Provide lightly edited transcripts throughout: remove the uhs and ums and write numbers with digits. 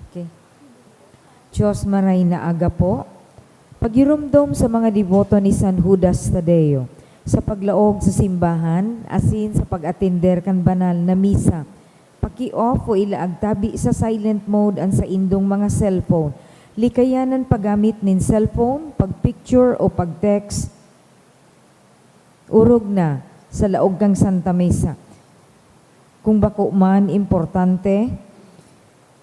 Okay. Diyos maray na aga po, pagirumdom sa mga deboto ni San Judas Tadeo, sa paglaog sa simbahan, asin sa pag-atender kan banal na misa, paki-off o ilaag tabi sa silent mode ang sa indong mga cellphone, likayanan paggamit nin cellphone, pag-picture o pag-text, urog na sa laog kang Santa Mesa. Kung bako man importante,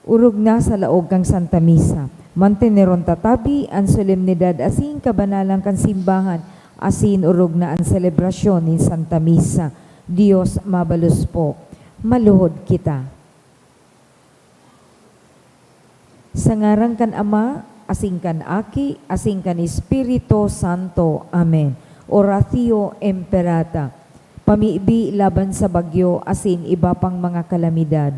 urog na sa laog kang Santa Misa. Manteneron tatabi ang solemnidad asin kabanalang kan simbahan, asin urog na ang selebrasyon ni Santa Misa. Diyos mabalus po, maluhod kita. Sa ngaran kan Ama, asin kan Aki, asin kan Espiritu Santo. Amen. Oratio Imperata. Pamiibi laban sa bagyo, asin iba pang mga kalamidad.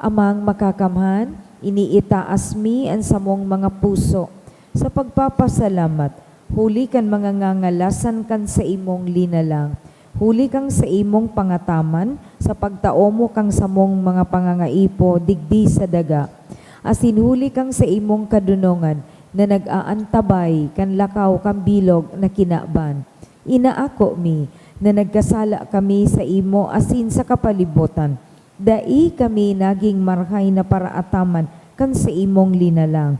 Amang makakamhan, iniitaas mi ang samong mga puso. Sa pagpapasalamat, huli kan mga ngangalasan kan sa imong linalang. Huli kang sa imong pangataman, sa pagtao mo kang samong mga pangangaipo, digdi sa daga. Asin huli kang sa imong kadunongan, na nag-aantabay kan lakaw kang bilog na kinaban. Inaako mi, na nagkasala kami sa imo asin sa kapalibutan. Dai kami naging marhay na paraataman kan sa imong linalang.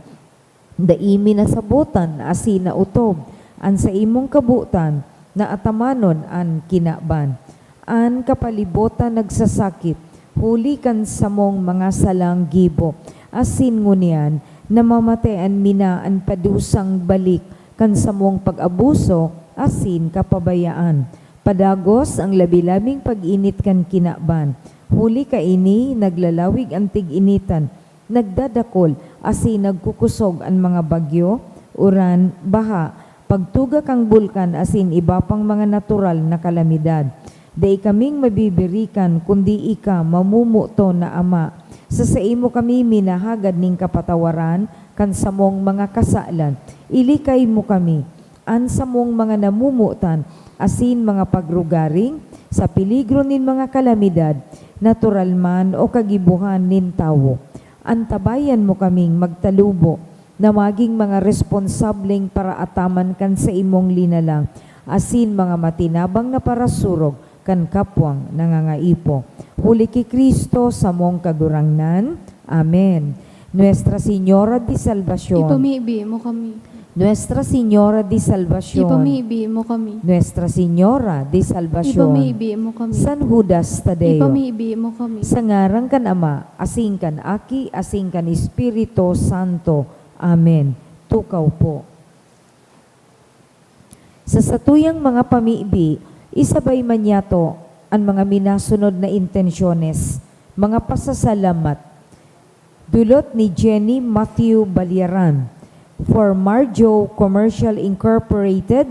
Dai mi nasabutan asin na utob, an sa imong kabutan, na atamanon an kinaban. An kapalibutan nagsasakit, huli kan samong mga salang gibo, asin ngunyan, na mamatayan mina an padusang balik, kan samong pag-abuso, asin kapabayaan. Padagos ang labi-labing pag-init kan kinaban. Huli ka ini, naglalawig ang tig-initan. Nagdadakol, asin nagkukusog ang mga bagyo, uran, baha, pagtuga kang bulkan, asin iba pang mga natural na kalamidad. Dai kaming mabibirikan, kundi ika mamumuto na Ama. Sa imo kami minahagad ning kapatawaran, kan samong mga kasalan. Ilikay mo kami, an samong mga namumutan, asin mga pagrugaring, sa peligro nin mga kalamidad, natural man o kagibuhan nin tawo. Antabayan mo kaming magtalubo, na maging mga responsableng para ataman kan sa imong linalang, asin mga matinabang na parasurog, kan kapwang nangangaipo. Huli ki Kristo sa mong kagurangnan. Amen. Nuestra Señora de Salvación. Ipamibi mo kami. Nuestra Señora de Salvación. Ipamibi mo kami. Nuestra Señora de Salvación. Ipamibi mo kami. San Judas Tadeo. Ipamibi mo kami. Sa ngaran kan Ama, asin kan Aki, asin kan Espiritu Santo. Amen. Tukaw po. Sa satuyang mga pamiibi, isabay man yato ang mga minasunod na intensyones, mga pasasalamat. Dulot ni Jenny Matthew Baliaran, for Marjo Commercial Incorporated,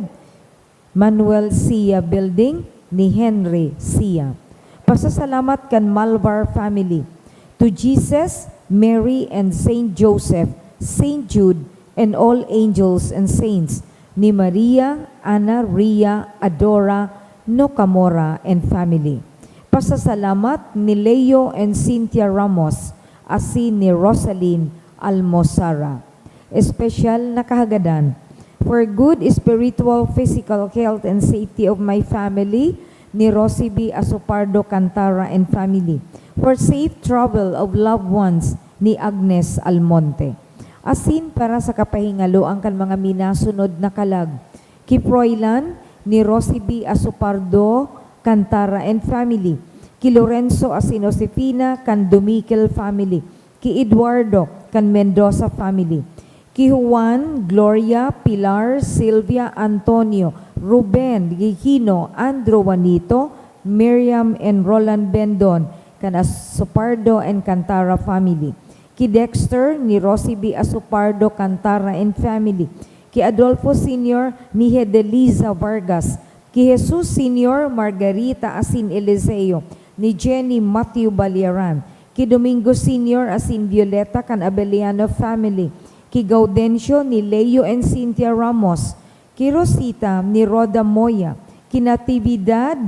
Manuel Sia Building, ni Henry Sia. Pasasalamat kan Malvar family, to Jesus, Mary, and Saint Joseph, Saint Jude, and all angels and saints, ni Maria, Ana, Ria, Adora, Nocamora, and family. Pasasalamat ni Leo and Cynthia Ramos, asin ni Rosaline Almosara. Espesyal na kahagadan, for good spiritual, physical health, and safety of my family, ni Rosie B. Asopardo Cantara and family. For safe travel of loved ones, ni Agnes Almonte. Asin para sa kapahingalo ang kan mga minasunod na kalag, Kiproylan, ni Rosie B. Asopardo Cantara and family. Ki Lorenzo Asino Josefina, kan Dumikel family. Ki Eduardo, kan Mendoza family. Ki Juan, Gloria, Pilar, Silvia, Antonio, Ruben, Gigino, Andrew Juanito, Miriam, and Roland Bendon, kan Asopardo and Cantara family. Ki Dexter, ni Rosie B. Asopardo Cantara and family. Ki Adolfo Sr., ni Hedeliza Vargas. Ki Jesus Sr., Margarita Asin Eliseo, ni Jenny Matthew Baliaran. Ki Domingo Sr., Asin Violeta, kan Abeliano family. Ki Gaudencio, ni Leo and Cynthia Ramos. Ki Rosita, ni Roda Moya. Ki Natividad,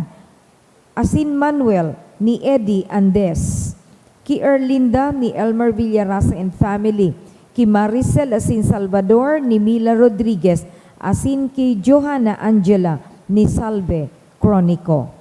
Asin Manuel, ni Eddie Andes. ki Erlinda ni Elmer Villarasa and family, ki Maricel asin Salvador ni Mila Rodriguez, asin ki Johanna Angela ni Salve Cronico.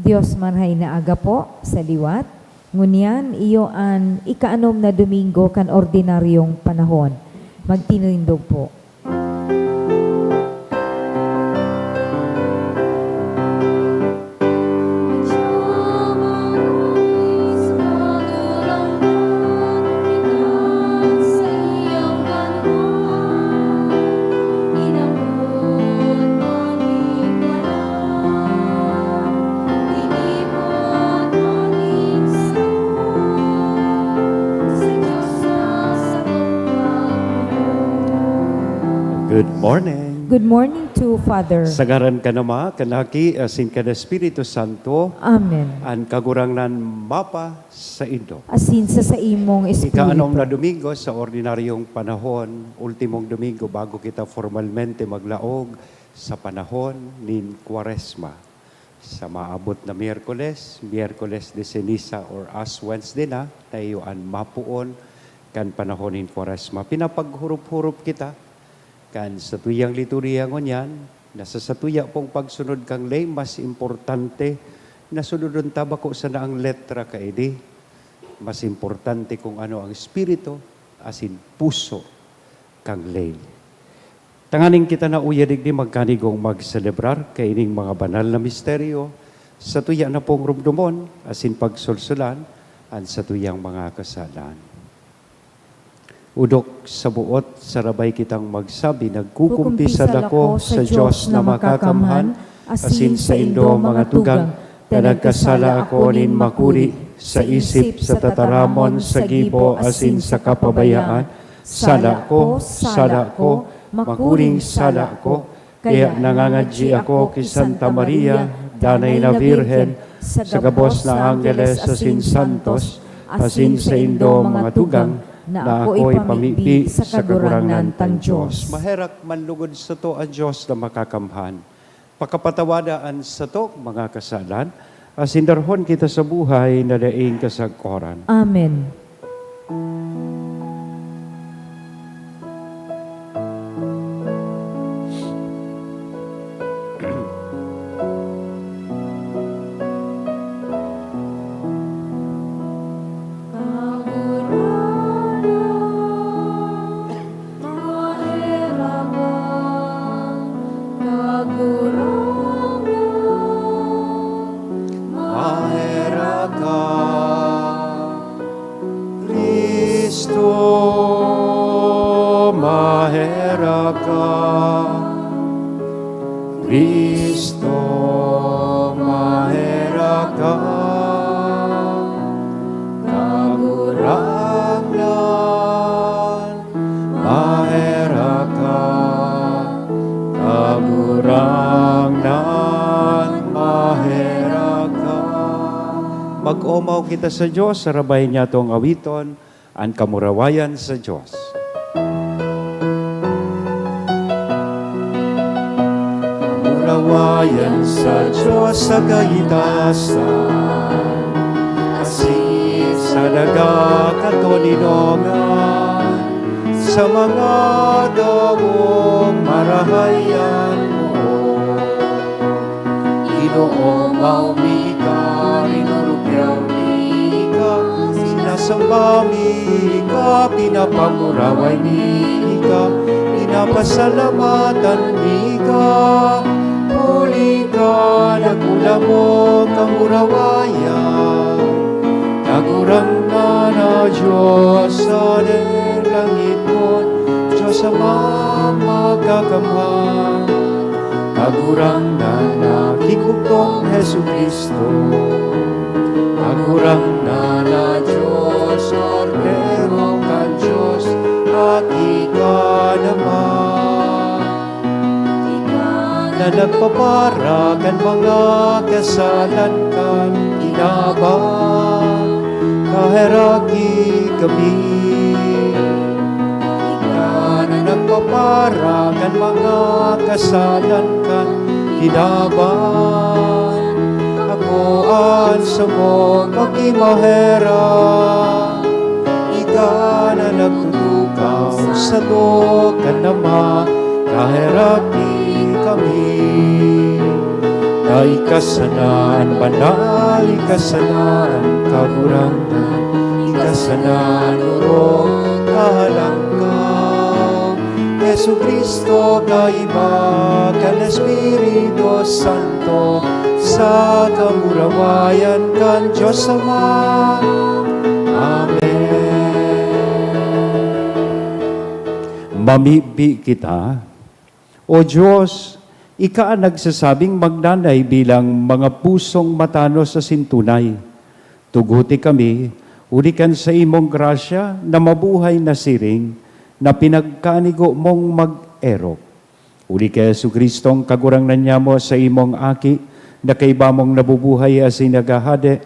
Dios marhay na aga po sa liwat. Ngunyan, iyo an ikaanom na Domingo kan ordinaryong panahon. Magtinindog po. Good morning. Good morning to Father. Sagaran ka nama, kanaki, asin ka na Espiritu Santo, Amen. ang kagurangnan mapa sa Indo. Asin sa imong Ikaanom espiritu. na Domingo sa ordinaryong panahon, ultimong Domingo bago kita formalmente maglaog sa panahon nin Quaresma. Sa maabot na Miyerkules de Ceniza or Ash Wednesday na iyuan mapuon kan panahon nin Quaresma. Pinapaghurup-hurup kita kan sa tuyang liturya ngunyan, nasa sa tuya pong pagsunod kang lay, mas importante na sunodon tabako sa naang letra kaidi. Mas importante kung ano ang espiritu, asin puso kang lay. Tanganing kita na uyadig di magkanigong magselebrar kaining mga banal na misteryo sa tuya na pong rumdumon, asin pagsulsulan, an sa tuyang mga kasalan. Udok sa buot, sarabay kitang magsabi, nagkukumpisal ako sa Diyos na makakamhan, asin sa Indo mga tugang, na nagkasala ako nin makuri, sa isip, sa tataramon, sa gibo, asin sa kapabayaan, sala ko, makuring sala ko, kaya nangangadji ako kay Santa Maria, danay na Virhen, sa gabos na Angeles, asin Santos, asin sa Indo mga tugang, na ako'y pamipi sa kagurangnan tang Diyos. Maherak manlugod sa to ang Diyos na makakamhan. Pakapatawadaan sa to mga kasalan, asindarhon kita sa buhay na daing kasagkoran. Amen. Maheraka, Kristo, maheraka, Kristo, maheraka, kagurangan, maheraka, kagurangan, maheraka. Mag-omaw kita sa Diyos, sarabay niya tong awiton, ang kamurawayan sa Diyos. Kamurawayan sa Diyos sa kaitasan, asin sa daga katoninongan, sa mga dawong marahayan mo. Inoong maumika, rinurugyaw ka, sinasamba ka, pinapamuraway ka, pinapasalamatan ka, huli ka, nagula mo, kamurawayan, nagurang na Diyos sa langit mo, Diyos Ama magkakamhan, nagurang na kikuptong Hesu Kristo, nagurang na Diyos, Ordero ka Diyos, at ika naman, na nagpaparagan mga kasalan kan inabang, kaheraki kami. Ika na nagpaparagan mga kasalan kan inabang, ako an sa mong pagkimahera. Ika na nagtutukaw sa to ka naman, kaheraki kami. na ikasanaan, banal ikasanaan, kagurangan, ikasanaan, urong kalangkang. Yesu Kristo, kaiba kan Espiritu Santo, sa kamurawayan kan Diyos Ama. Amen. Mamibi kita, O Diyos, Ika ang nagsasabing magnanay bilang mga pusong matano sa sintunay. Tuguti kami, ulikan sa imong grasya na mabuhay na siring, na pinagkanigo mong mag-erok. Uli kay Yesu Kristong kagurangnan niya mo sa imong aki, na kaiba mong nabubuhay as inagahade,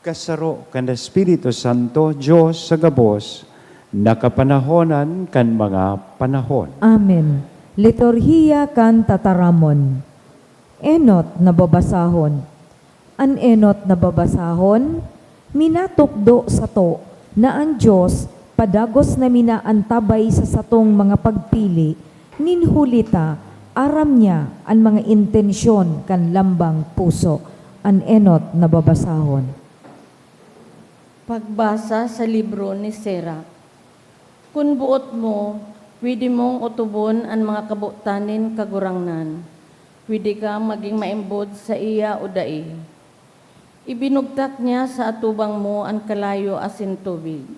kasaro kan Espiritu Santo, Diyos sa gabos, nakapanahonan kan mga panahon. Amen. Liturhiya kan tataramon. Enot na babasahon. An enot na babasahon, minatukdo sa to, na ang Diyos, padagos na minaantabay sa satong mga pagpili, ninhulita, aram niya ang mga intensyon kan lambang puso. An enot na babasahon. Pagbasa sa libro ni Sera. Kung buot mo, pwede mong utubon ang mga kabutanin kagurangnan. Pwede ka maging maimbod sa iya o dai. Ibinugtak niya sa atubang mo ang kalayo asin tubig.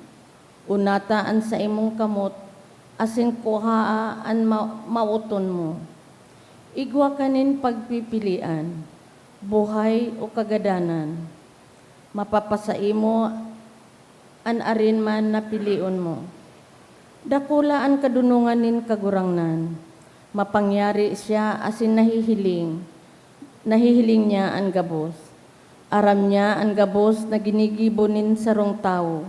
Unataan sa imong kamot, asin kuhaa ang mauton mo. Igwa kanin pagpipilian, buhay o kagadanan. Mapapasai mo an arin man na pilion mo. Dakula ang kadunungan nin kagurangnan. Mapangyari siya asin nahihiling niya ang gabos. Aram niya ang gabos na ginigibonin sa rong tao.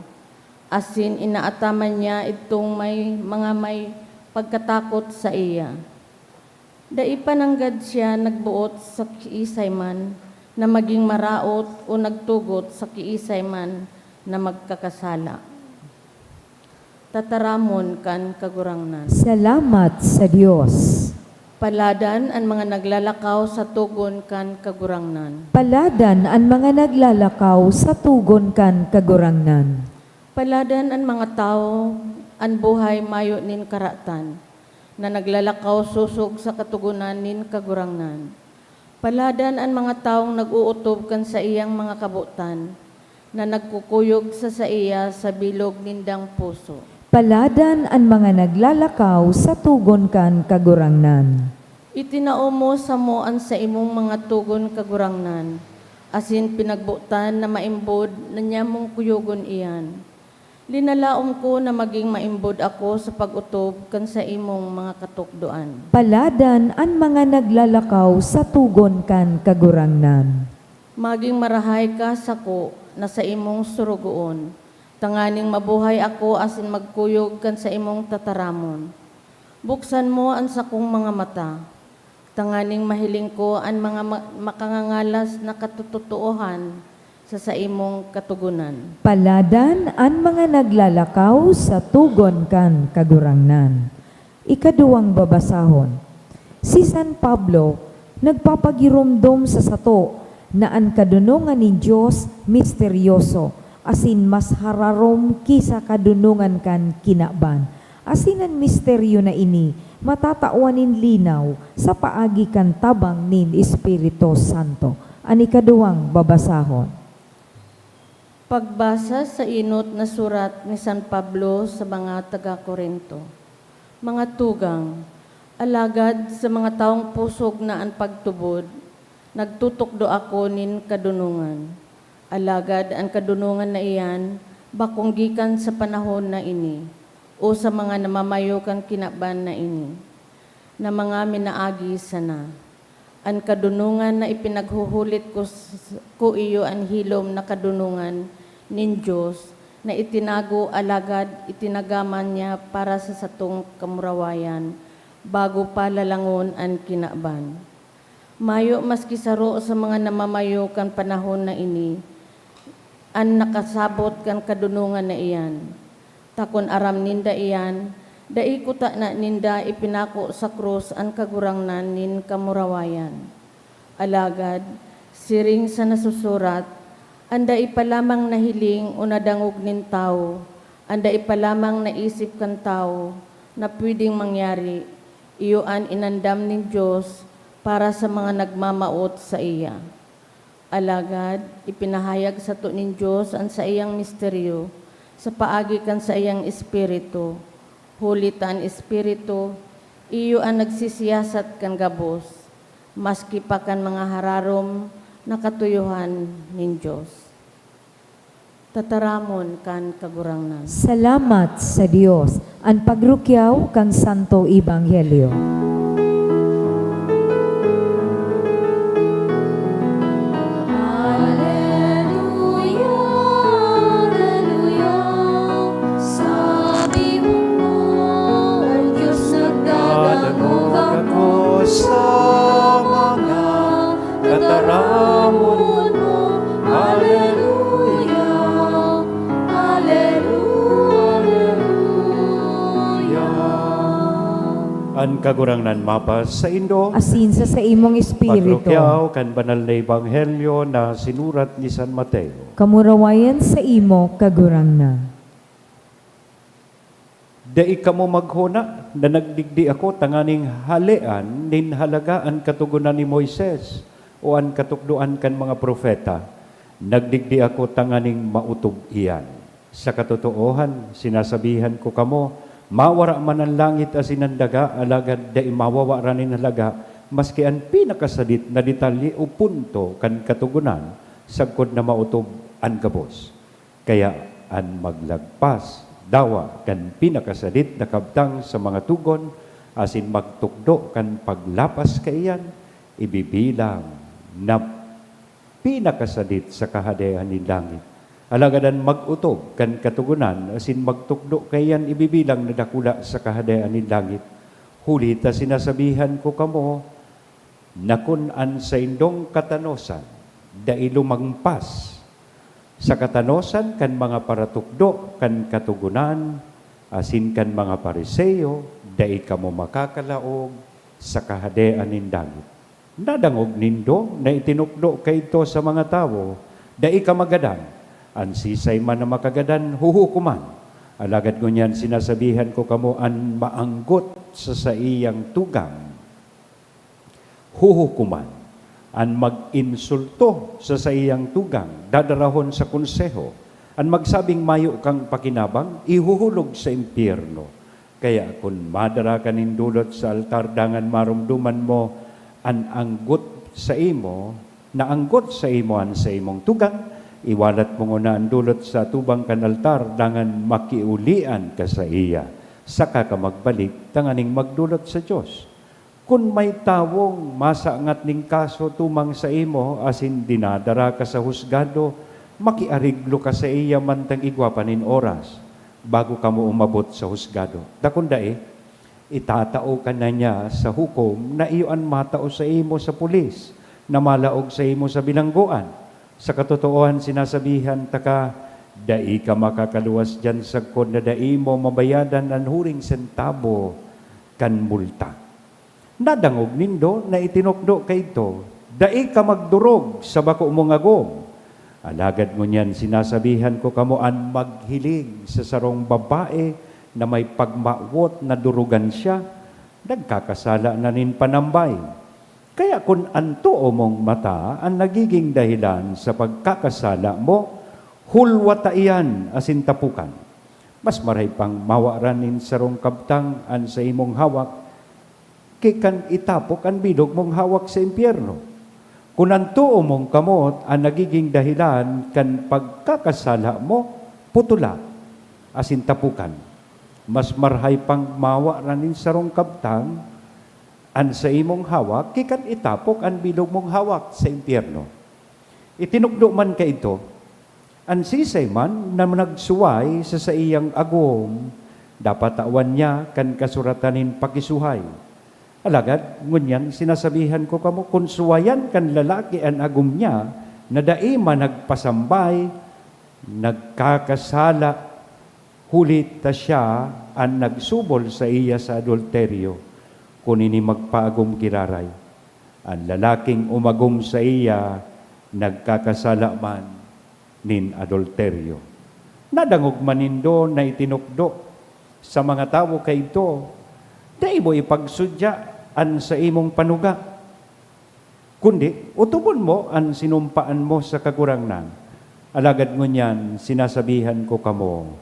Asin inaataman niya itong may pagkatakot sa iya. Daipananggad siya nagbuot sa kiisay man na maging maraot o nagtugot sa kiisay man na magkakasala. Tataramon kan kagurangnan. Salamat sa Diyos. Paladan ang mga naglalakaw sa tugon kan kagurangnan. Paladan ang mga naglalakaw sa tugon kan kagurangnan. Paladan ang mga tao ang buhay mayo nin karatan na naglalakaw susog sa katugunan nin kagurangnan. Paladan ang mga taong nag-uutob kan sa iyang mga kabutan na nagkukuyog sa iya sa bilog nindang puso. Paladan ang mga naglalakaw sa tugon kan kagurangnan. Itinao mo sa moan sa imong mga tugon kagurangnan, asin pinagbutan na maimbod na niya mong kuyugon iyan. Linalaom ko na maging maimbod ako sa pag-utob kan sa imong mga katukdoan. Paladan ang mga naglalakaw sa tugon kan kagurangnan. Maging marahay ka sako na sa imong surugoon. Tanganing mabuhay ako asin magkuyog kan sa imong tataramon. Buksan mo ang sakong mga mata. Tanganing mahiling ko ang mga makangangalas na katututuohan sa imong katugunan. Paladan ang mga naglalakaw sa tugon kan kagurangnan. Ikaduwang babasahon. Si San Pablo nagpapagirumdom sa sato na ang kadunungan ni Diyos misteryoso, asin mas hararom kisa kadunungan kan kinaban. Asin ang misteryo na ini, matatawanin linaw sa paagi kan tabang nin Espiritu Santo. Ang ikaduwang babasahon. Pagbasa sa inot na surat ni San Pablo sa mga taga-Korinto. Mga tugang, alagad sa mga taong pusog na ang pagtubod, nagtutukdo ako nin kadunungan. Alagad ang kadunungan na iyan, bakong gikan sa panahon na ini, o sa mga namamayo kang kinaban na ini, na mga minaagi sana. Ang kadunungan na ipinaghuhulit ko iyo ang hilom na kadunungan nin Diyos, na itinago alagad itinagaman niya para sa satong kamurawayan, bago pa lalangon ang kinaban. Mayo maski saro sa mga namamayo kan panahon na ini, an nakasabot kan kadunungan na iyan. Takon aram ninda iyan, daikuta na ninda ipinako sa krus ang kagurangnan nin kamurawayan. Alagad, siring sa nasusurat, anda ipalamang nahiling o nadangog nin tao, anda ipalamang naisip kan tao na pwedeng mangyari, iyoan inandam nin Diyos para sa mga nagmamaot sa iya. Alagad, ipinahayag sa to nin Diyos ang sa iyang misteryo, sa paagi kan sa iyang espiritu. Hulitan espiritu, iyo ang nagsisiyasat kan gabos, maski pa kan mga hararom na katuyuhan nin Diyos. Tataramon kan kagurangnan. Salamat sa Dios. Ang pagrukyaw kang Santo Ebanghelyo. Sa mga kataramon mo, Hallelujah, Hallelujah. Ang kagurangnan mapas sa Indo, Asin sa imong espiritu. pagrukyaw kan banal na ebanghelyo na sinurat ni San Mateo. Kamurawayan sa imo kagurangna. Dai kamo maghuna na nagdigdi ako tanganing halean nin halagaan katugunan ni Moises o an katukduan kan mga propeta. Nagdigdi ako tanganing mautob iyan. Sa katotoohan, sinasabihan ko kamo, mawara man ang langit asin ang daga, alagad dai mawawara nin halaga, maski ang pinakasadit na detalye o punto kan katugunan, sagkod na mautob ang gabos. Kaya an maglagpas, dawa kan pinakasadit na kabtang sa mga tugon, asin magtukdo kan paglapas kaiyan, ibibilang na pinakasadit sa kahadean ni langit. Alagadan magutob kan katugunan, asin magtukdo kaiyan, ibibilang na dakula sa kahadean ni langit. Huli ta sinasabihan ko kamo, na kun an sa indong katanosan, dai lumangpas sa katanosan kan mga paratukdo kan katugunan, asin kan mga pariseyo, dai kamo makakalaog sa kahadean nin langit. Nadangog nindo na itinukdo kayto sa mga tao, dai ka magadan, an sisay man na makagadan, huhukuman. Alagad ngunyan sinasabihan ko kamo, an maanggot sa iyang tugang, huhukuman. An mag-insulto sa iyang tugang, dadarahon sa konseho. An magsabing mayo kang pakinabang, ihuhulog sa impyerno. Kaya kung madara ka nindulot sa altar, dangan marumduman mo an anggot sa imo, na anggot sa imo an sa imong tugang, iwalat mo na ang dulot sa tubang kan altar, dangan makiulian ka sa iya. Saka ka magbalik, tanganing magdulot sa Diyos. Kung may tawong masaangat ning kaso tumang sa imo, asin dinadara ka sa husgado, makiariglo ka sa iya mantang igwapanin oras, bago ka mo umabot sa husgado. Dakunda itatao ka na niya sa hukom na iyon matao sa imo sa pulis, na malaog sa imo sa bilangguan. Sa katotoohan sinasabihan taka, dai ka makakaluwas dyan sa kod na dai mo mabayadan ang huring sentabo kan multa. Nadangog nindo na itinukdo kayto, dai ka magdurog sa bako mong agom. Alagad mo niyan, sinasabihan ko kamoan maghiling sa sarong babae na may pagmawot na durugan siya, nagkakasala na nin panambay. Kaya kung antuo mong mata ang nagiging dahilan sa pagkakasala mo, hulwata iyan asin tapukan. Mas maray pang mawaranin sarong kabtang an sa imong hawak, kikan itapok ang bilog mong hawak sa impyerno. Kung antuo mong kamot ang nagiging dahilan kan pagkakasala mo, putula, asin tapukan. Mas marhay pang mawa ranin sarong kabtang, an sa imong hawak, kikan itapok ang bilog mong hawak sa impyerno. Itinukdo man ka ito, an sisay man na nagsuway sa iyang agom, dapat tawan niya kan kasuratanin pakisuhay. Alagad, ngunyan, sinasabihan ko kamo, kung suwayan kan lalaki ang agum niya, na daima nagpasambay, nagkakasala, hulit ta siya ang nagsubol sa iya sa adulteryo, kung ini magpaagum kiraray. Ang lalaking umagom sa iya, nagkakasala man nin adulteryo. Nadangog manindo na itinukdo sa mga tao kay ito, dahil mo ipagsudyaan sa imong panuga. Kundi, utubon mo ang sinumpaan mo sa kagurangnan. Alagad mo niyan, sinasabihan ko kamo,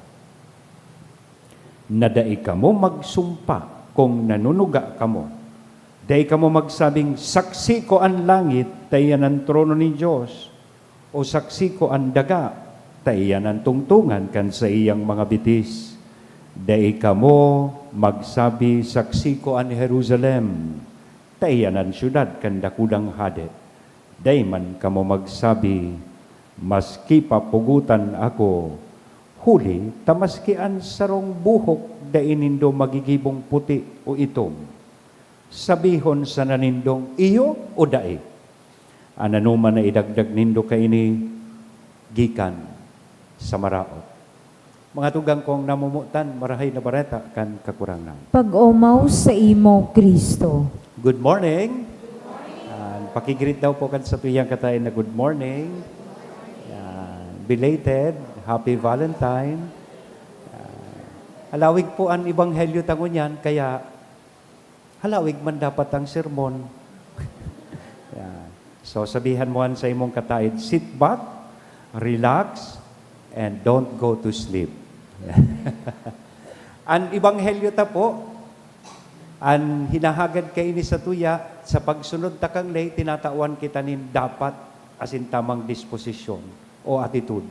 na dai kamo magsumpa kung nanunuga kamo. Dai kamo magsabing, saksi ko ang langit, tayan ang trono ni Diyos, o saksi ko ang daga, tayan ang tungtungan kan sa iyang mga bitis. Dai kamo magsabi, saksi ko ang Jerusalem, tayan ang syudad kan dakulang hadet. Dai man kamo magsabi, maski papugutan ako, huli, tamaski ang sarong buhok, dainindo magigibong puti o itom. Sabihon sa nanindong iyo o dai. Ananuman na idagdag nindo kaini gikan sa maraot. Mga tugang kong namumutan, marahay na bareta kan kakurangan. Pag-umaw sa imo, Kristo. Good morning. Pakigreet daw po kan sa tuyang katayin na good morning. Belated, happy Valentine. Halawig po ang ibanghelyo tangon yan, kaya halawig man dapat ang sermon. So sabihan mo sa imong kataid, sit back, relax, and don't go to sleep. Ang ibanghelyo ta po, ang hinahagad kay ini sa tuya, sa pagsunod takang lay, tinatawan kita nin dapat asin tamang disposisyon o attitude.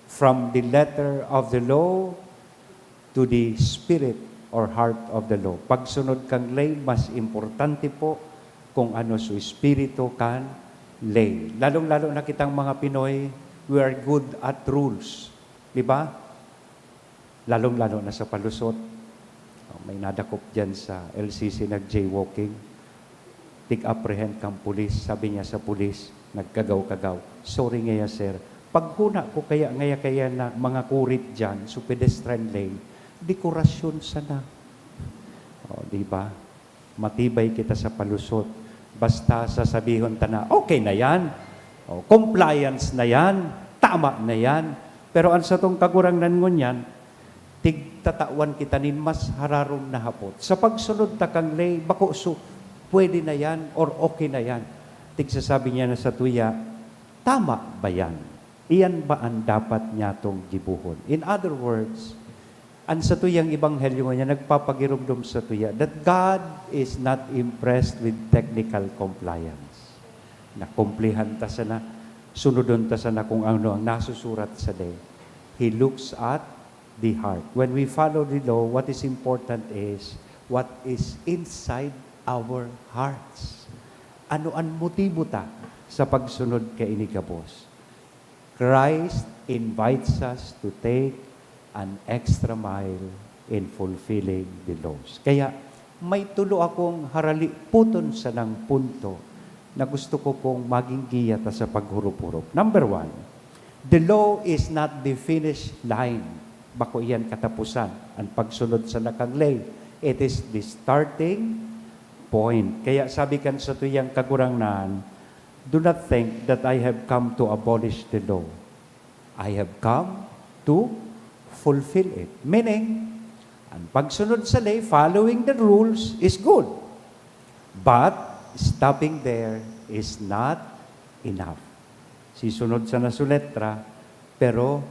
From the letter of the law to the spirit or heart of the law. Pagsunod kang lay, mas importante po kung ano sa espiritu kan lay. Lalong-lalo na kitang mga Pinoy, we are good at rules. Di ba? Lalong-lalo na sa palusot. May nadakop dyan sa LCC nag-jaywalking. Tig-apprehend kang pulis. Sabi niya sa pulis, nagkagaw-kagaw. Sorry ngaya, sir. Paghuna ko kaya na mga kurit dyan, so pedestrian lane, dekorasyon sana. O, di ba? Matibay kita sa palusot. Basta sasabihon ta na, okay na yan. O, compliance na yan. Tama na yan. Pero ang sa tong kagurangnan ngon yan, tigtatawan kita nin mas hararom na hapot. Sa pagsunod takang lay, bako so, pwede na yan or okay na yan. Tigsasabi niya na sa tuya, tama ba yan? Iyan ba ang dapat niya itong gibuhon? In other words, ang sa tuyang ibanghelyo niya, nagpapagirumdum sa tuya that God is not impressed with technical compliance. Nakumplihan ta sana, sunodon ta sana kung ano ang nasusurat sa day. He looks at the heart. When we follow the law, what is important is what is inside our hearts. Ano ang motibo ta sa pagsunod kay ini kabos? Christ invites us to take an extra mile in fulfilling the laws. Kaya may tulo akong harali puton sa ng punto na gusto ko pong maging giyata sa paghurup-hurup. Number 1, the law is not the finish line. Bako iyan katapusan. Ang pagsunod sa nakanglay, it is the starting point. Kaya sabi kan sa tuyang kagurangnan, do not think that I have come to abolish the law. I have come to fulfill it. Meaning, ang pagsunod sa lay, following the rules is good. But, stopping there is not enough. Sisunod sa nasuletra, pero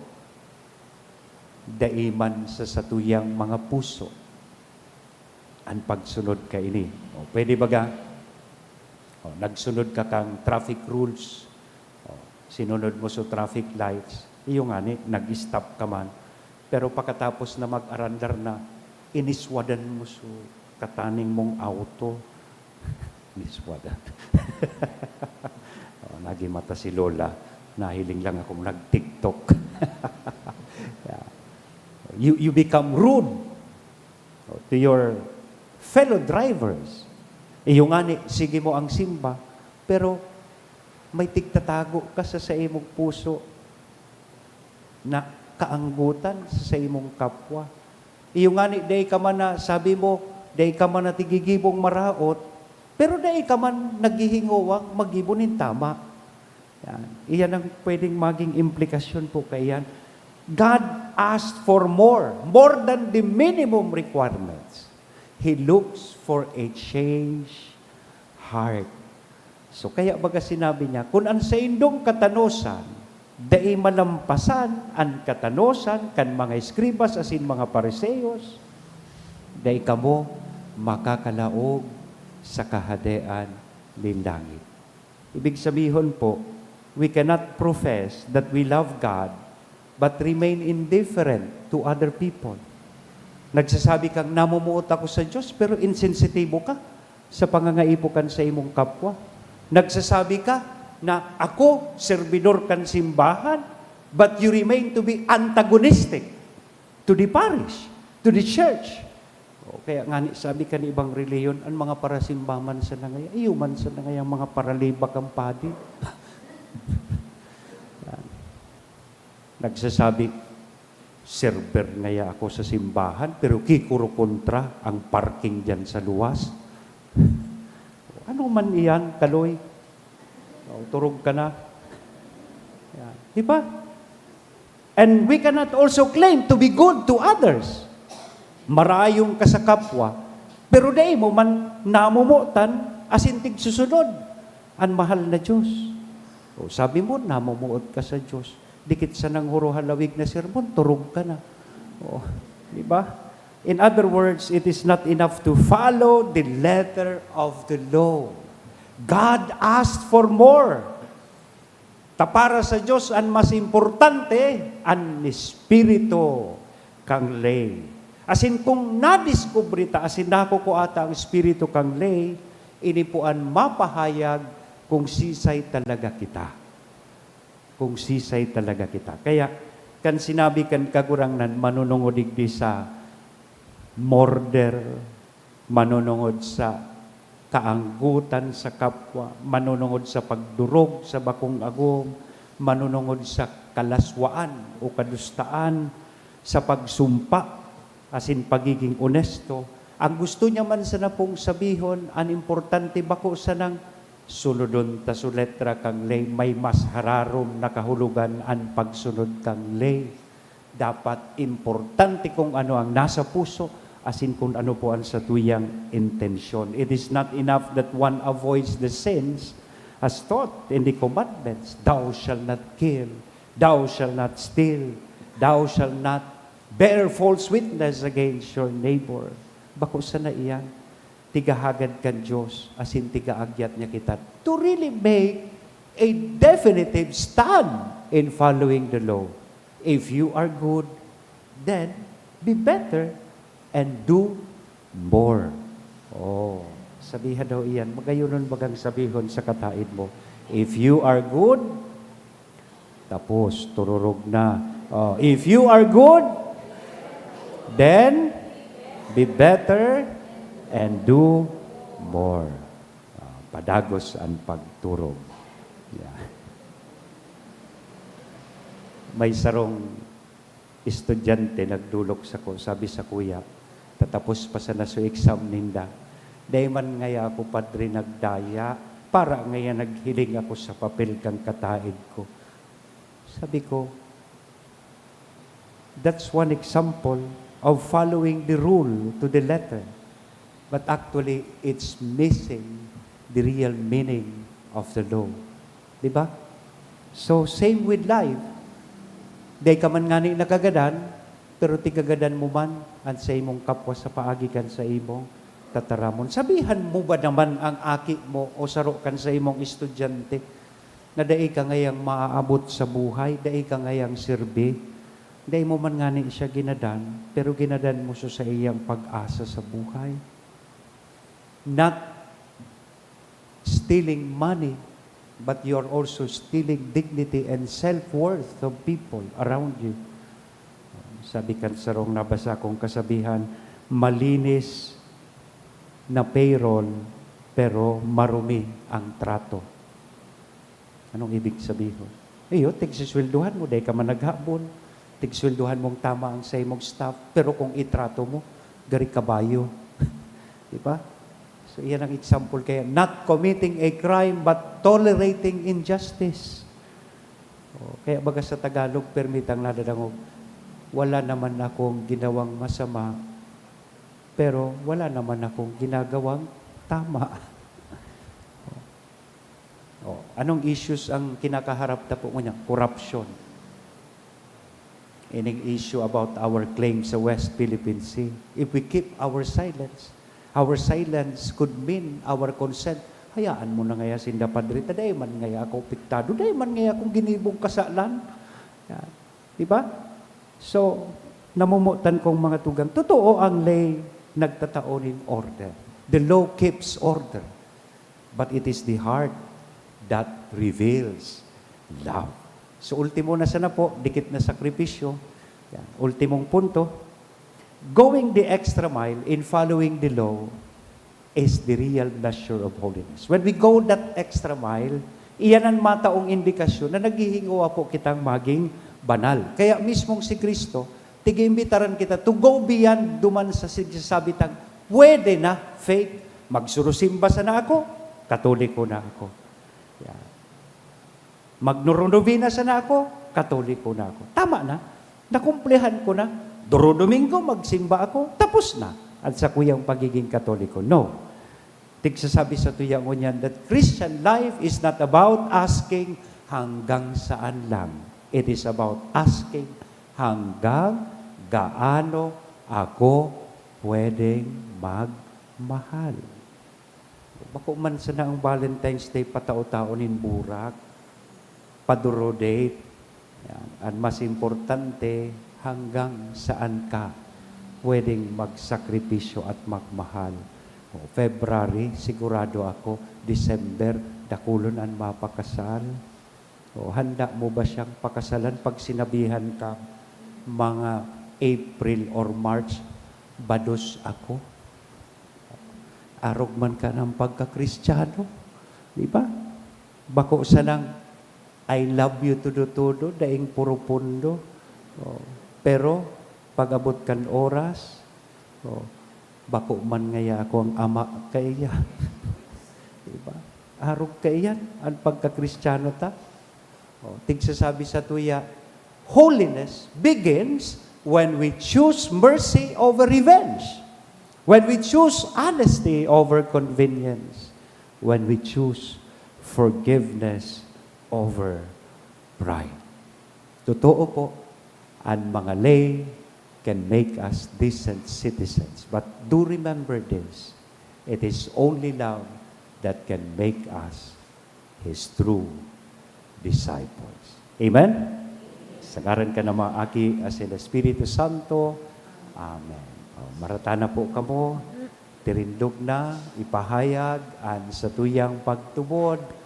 daiman sa satuyang mga puso ang pagsunod ka ini. O, pwede baga? O, nagsunod ka kang traffic rules. O, sinunod mo sa traffic lights. Iyong ani, nag-stop ka man. Pero pagkatapos na mag-arandar na, iniswadan mo sa kataning mong auto. Iniswadan. O, nagimata si Lola. Nahiling lang akong nag-TikTok. You become rude to your fellow drivers. Iyong ani, sige mo ang simba, pero may tigtatago ka sa imong puso na kaanggutan sa imong kapwa. Iyong ani, day ka man na, sabi mo, day ka man na tigigibong maraot, Pero dahil ka man naghihingowang magibunin tama. Yan. Iyan ang pwedeng maging implikasyon po kay yan. God asked for more than the minimum requirements. He looks for a changed heart. So kaya baga sinabi niya, kung ang sa indong katanosan, dai malampasan ang katanosan kan mga eskribas asin mga pariseyos, dai kamo makakalaog sa kahadean ng langit. Ibig sabihin po, we cannot profess that we love God but remain indifferent to other people. Nagsasabi kang namumuot ako sa Diyos pero insensitibo ka sa pangangaibukan sa imong kapwa. Nagsasabi ka na ako, servidor kan simbahan, but you remain to be antagonistic to the parish, to the church. O, kaya nga sabi ka ni ibang reliyon, ang mga parasimbaman sa nangaya, iyuman sa nangaya, mga paralibak ang padi. Nagsasabi, server ngaya ako sa simbahan, pero kikuro kontra ang parking dyan sa luwas. Ano man iyan, kaloy? O, turog ka na. Yan. Di ba? And we cannot also claim to be good to others. Marayong ka sa kapwa, pero di mo man namumutan asintig susunod ang mahal na Diyos. O, sabi mo, namumuot ka sa Diyos. Dikit sa nang huruhalawig na sermon, turog ka na. O, di ba? In other words, it is not enough to follow the letter of the law. God asked for more. Para sa Diyos, ang mas importante, ang Espiritu kang lay. Asin kung nadiskubre ta, asin nako ko ata ang Espiritu kang lay, inipuan mapahayag kung sisay talaga kita. Kung sisay talaga kita. Kaya, kan sinabi kan kagurangnan, manunungod digdi sa murder, manunungod sa kaanggutan sa kapwa, manunungod sa pagdurog sa bakong agom, manunungod sa kalaswaan o kadustaan, sa pagsumpa, asin pagiging onesto. Ang gusto niya man sa napong sabihon, ang importante bako sa nang suludon ta su letra kang lay, may mas hararom na kahulugan ang pagsunod kang lay. Dapat importante kung ano ang nasa puso, asin kung ano po ang sa tuyang intensyon. It is not enough that one avoids the sins as taught in the commandments. Thou shalt not kill, thou shalt not steal, thou shalt not bear false witness against your neighbor. Bako sa na iyan, tigahagad kan Diyos, asin tigaagyat niya kita to really make a definitive stand in following the law. If you are good, then be better and do more. Oh, sabihan daw iyan. Magayunon bagang sabihon sa kataid mo. If you are good, tapos, tururog na. Oh, if you are good, then be better and do more. Padagos ang pagturog. Yeah. May sarong estudyante nagdulok sa ko, sabi sa kuya, tatapos pa sa naso exam ninda. Dahil man ngaya ako padre nagdaya, para ngaya naghiling ako sa papel kang kataid ko. Sabi ko, that's one example of following the rule to the letter. But actually, it's missing the real meaning of the law. Diba? So, same with life. Day ka man nga ni nakagadan, pero tigagadan mo man ang sa imong kapwa sa paagikan sa imong tataramon. Sabihan mo ba naman ang aki mo o sarokan sa imong estudyante na dai ka ngayang maaabot sa buhay, dai ka ngayang sirbi, dai mo man nga ni siya ginadan, pero ginadan mo siya sa iyang pag-asa sa buhay. Not stealing money, but you're also stealing dignity and self-worth of people around you. Sabi kan sarong nabasa kong kasabihan, malinis na payroll, pero marumi ang trato. Anong ibig sabihin? Iyo, tigsiswelduhan mo, dahil ka man naghabon, tigswelduhan mong tama ang sa imong staff, pero kung itrato mo, gari kabayo. Diba? So iyan ang example kaya, not committing a crime but tolerating injustice. Kaya baga sa Tagalog, permitang nadadangog, wala naman akong ginawang masama, pero wala naman akong ginagawang tama. Anong issues ang kinakaharap na po niya? Corruption. Ining issue about our claim sa West Philippine Sea. If we keep our silence could mean our consent. Hayaan mo na ngaya sinda padre, taday man ngaya ako piktado, taday man ngaya akong ginibong kasalan. Yan. Diba? So, namumutan kong mga tugang, totoo ang lay nagtataonin order. The law keeps order. But it is the heart that reveals love. So, ultimo na sana po, dikit na sakripisyo. Yan. Ultimong punto, going the extra mile in following the law is the real measure of holiness. When we go that extra mile, iyan ang mataong indikasyon na naghihingawa po kitang maging banal. Kaya mismong si Kristo, tig-imbitaran kita to go beyond duman sa sinasabi tang, pwede na, faith, magsurusimba sa na ako, katoliko na ako. Yan. Magnurunovina sa na ako, katoliko na ako. Tama na, nakumplehan ko na, Duro Domingo, magsimba ako, tapos na. At sa kuyang pagiging katoliko. No. Tigsasabi sa tuyang unyan that Christian life is not about asking hanggang saan lang. It is about asking hanggang gaano ako pwedeng magmahal. Bako man sana ang Valentine's Day patao-taonin burak, paduro date, yan. At mas importante, hanggang saan ka pwedeng magsakripisyo at magmahal. February, sigurado ako, December, dakulon ang mapakasal. Handa mo ba siyang pakasalan pag sinabihan ka, mga April or March, bados ako? Arog man ka ng pagka-Kristiyano. Di ba? Bako sa nang, I love you todo-todo, daing puro pundo. Pero, pag-abot kan oras, bako man ngaya ako ang ama kaya. Diba? Arog kaya ang pagka-Kristiyano ta. Tigsasabi sa tuya, holiness begins when we choose mercy over revenge. When we choose honesty over convenience. When we choose forgiveness over pride. Totoo po, ang mga lay can make us decent citizens. But do remember this, it is only love that can make us His true disciples. Amen? Sagaran ka na mga aki as in the Espiritu Santo. Amen. Maratana po kamo, tirindog na, ipahayag, an sa tuyang pagtubod,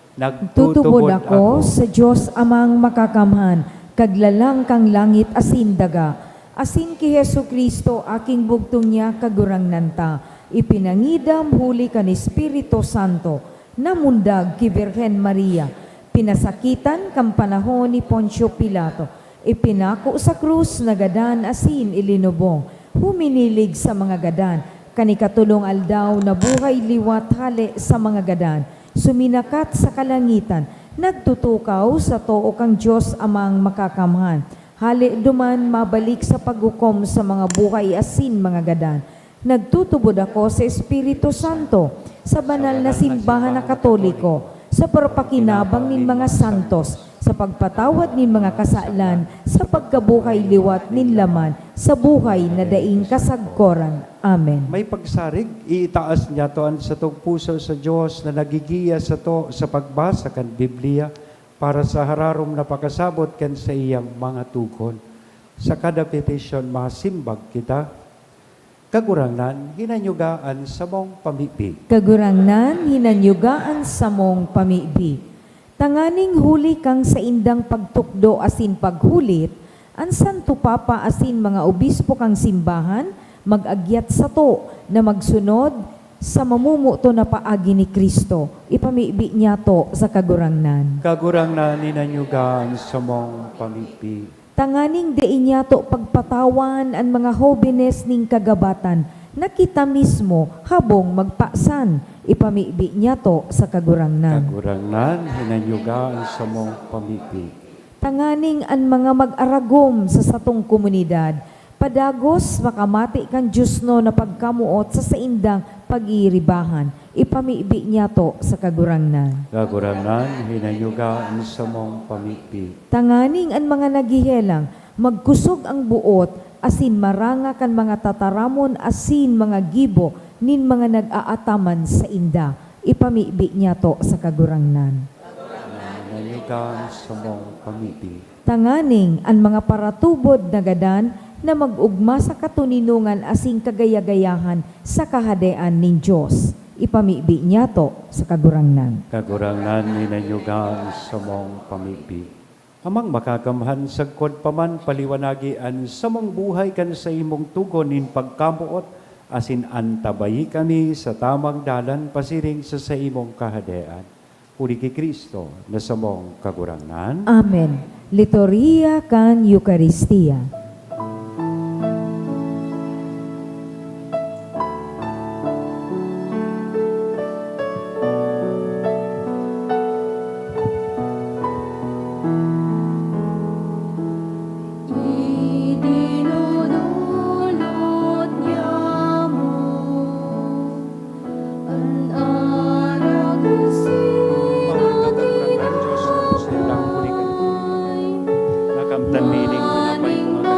Tutubod ako sa Diyos amang makakamhan, kaglalang kang langit asin daga. Asin ki Hesu Kristo, aking bugtong niya kagurangnan ta. Ipinangidam huli kan Espiritu Santo, namundag ki Birhen Maria. Pinasakitan kam panahon ni Poncio Pilato. Ipinako sa krus na gadan asin ilinubong. Huminilig sa mga gadan. Kanikatulong aldaw na buhay liwat hali sa mga gadan. Suminakat sa kalangitan. Nagtutukaw sa too kang Diyos amang makakamhan. Hali duman mabalik sa paghukom sa mga buhay asin mga gadan. Nagtutubod ako sa Espiritu Santo, sa banal na simbahan na Katoliko, sa perpakinabang nin mga santos, sa pagpatawad nin mga kasalan, sa pagkabuhay liwat nin laman, sa buhay na daing kasagkoran. Amen. May pagsarig, iitaas niya to sa tong puso sa Diyos na nagigiya sa to sa pagbasa kan Biblia para sa hararom na pakasabot kan sa iyang mga tukon. Sa kada petition, masimbag kita, kagurangnan, hinanyugaan sa mong pamibig. Kagurangnan, hinanyugaan sa mong pamibig. Tanganing huli kang sa indang pagtukdo asin paghulit, ang Santo Papa asin mga obispo kang simbahan, mag-agyat sa to na magsunod sa mamumuto na paagi ni Kristo. Ipamibi niya to sa kagurangnan. Kagurangnan, hinanyugaan sa mong pamibig. Tanganing diin niya to pagpatawan ang mga hobenes ning kagabatan na kita mismo habong magpasan. ipamibi niya to sa kagurangnan. Kagurangnan, hinanyugaan sa mong pamipi. Tanganing an mga mag-aragom sa satong komunidad, padagos makamati kan Diyos no na pagkamuot sa saindang pag-iiribahan, ipamibi niya to sa kagurangnan. Kagurangnan, hinanyugaan sa mong pamipi. Tanganing an mga nagihelang, magkusog ang buot, asin maranga kan mga tataramon, asin mga gibo, nin mga nag-aataman sa inda, ipamibi niya to sa kagurangnan. Hinanyugaan sa mong pamipi. Tanganing ang mga paratubod na gadan na mag-ugma sa katuninungan asing kagayagayahan sa kahadean nin Diyos, ipamibi niya to sa kagurangnan. Kagurangnan, hinanyugaan sa mong pamipi. Amang makakamhan sagkod paman paliwanagian sa mong buhay kan sa imong tugon in pagkamuot, asin antabayi kami sa tamang dalan pasiring sa imong kahadean. Puri kay Kristo na sa mong kagurangnan. Amen. Liturgia kan Eucharistia. Idinudulot niya mo ang aragusin at Nakamtan mining pinapay mga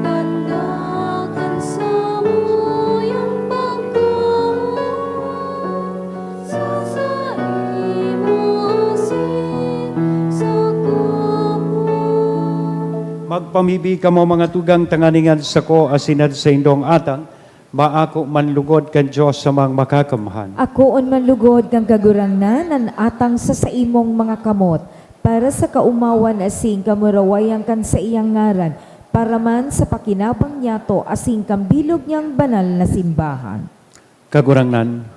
kandagasin sa muyang kapaganan. Para sa muyang maging tinapay na. Magpamibi ka mo mga tugang tanganingan sa ko asinad sa indong atang, maako manlugod kan Diyos sa mga makakamhan. Ako on manlugod kang kagurangnan ang atang sa imong mga kamot, para sa kaumawan asing kamurawayan kan sa iyang ngaran, para man sa pakinabang niya to asing kambilog niyang banal na simbahan. Kagurangnan,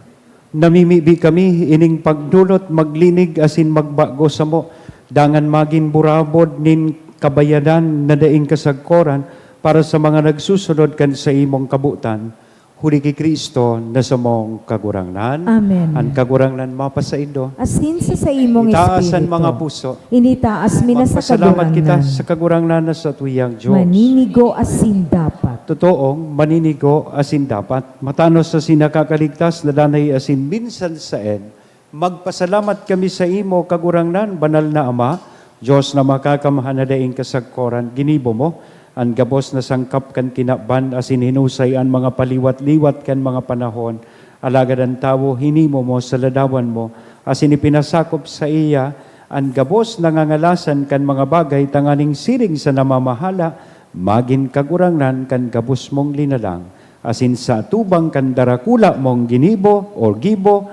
namimibi kami ining pagdulot maglinig asin magbago sa mo, dangan magin burabod nin kabayadan na daing kasagkoran para sa mga nagsusunod kan sa imong kabutan. Huli kay Kristo na sa mong kagurangnan. Amen. Ang kagurangnan mapasaindo. Asin sa imong Itaasan espiritu. mga puso. Initaas mi na sa Magpasalamat kita kagurangnan. sa kagurangnan na sa tuyang Diyos. Maninigo asin dapat. Totoong maninigo asin dapat. Matanos sa sinakakaligtas na danay asin minsan saen. Magpasalamat kami sa imo kagurangnan, banal na Ama, Diyos na makakamhan na daing kasagkoran, ginibo mo, ang gabos na sangkap kan kinaban, asin hinusay ang mga paliwat-liwat kan mga panahon, alagad ang tawo, hinimo mo sa ladawan mo, asin ipinasakop sa iya, ang gabos na ngangalasan kan mga bagay, tanganing siring sa namamahala, magin kagurangnan kan gabos mong linalang, asin sa tubang kan darakula mong ginibo o gibo,